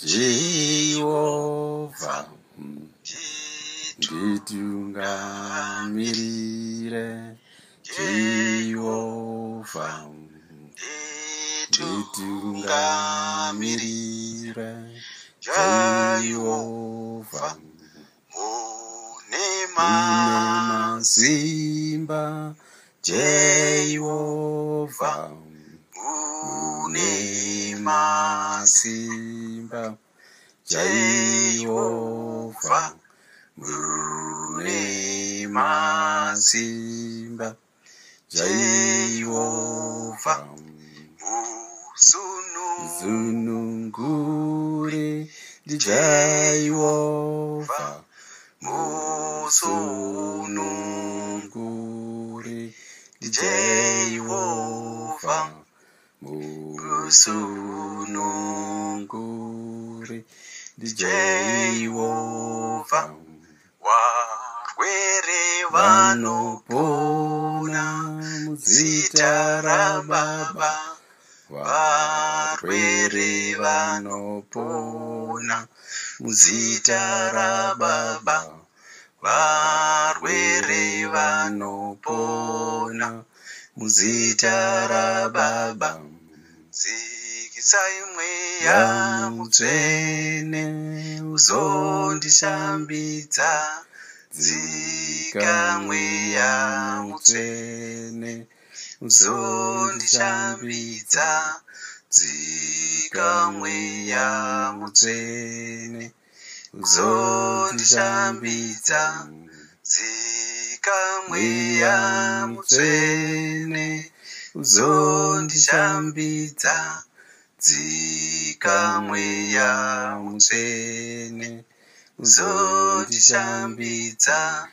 Jehovah, nditungamirire. Jehovah, nditungamirire. Jehovah, une masimba. Jehovah, une masimba. Jehovah, une masimba. Jehovah, Zunungure di Jehovah, Zunungure di Jehovah, Zunungure di Jehovah. Warwere vanopona muzita raBaba, warwere vanopona muzita raBaba, warwere vanopona muzita raBaba. Zikisai mweya mutsvene uzondishambidza, dzika mweya mutsvene uzondishambidza, dzika mweya mutsvene uzondishambidza, dzika mweya mutsvene uzondishambidza, dzika mweya mutsvene uzondishambidza,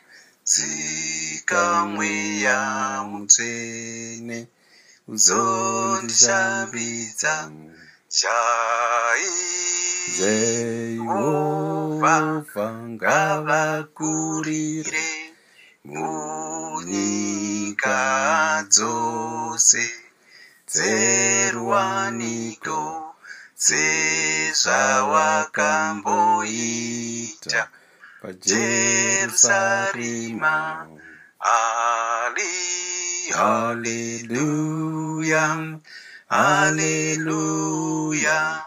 dzika mweya mutsvene uzondishambidza. Jehovah ngavakurire munyika dzose dzeruwaniko dzezvawakamboita paJerusarema. Hallelujah, hallelujah,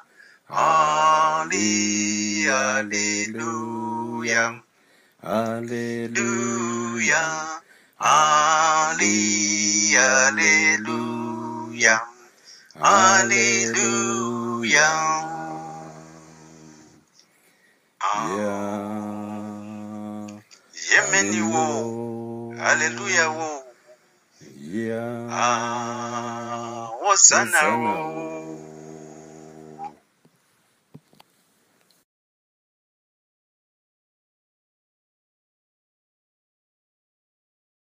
hallelujah, hallelujah, hallelujah, hallelujah. Yemeni wo, hallelujah wo, Hosanna wo.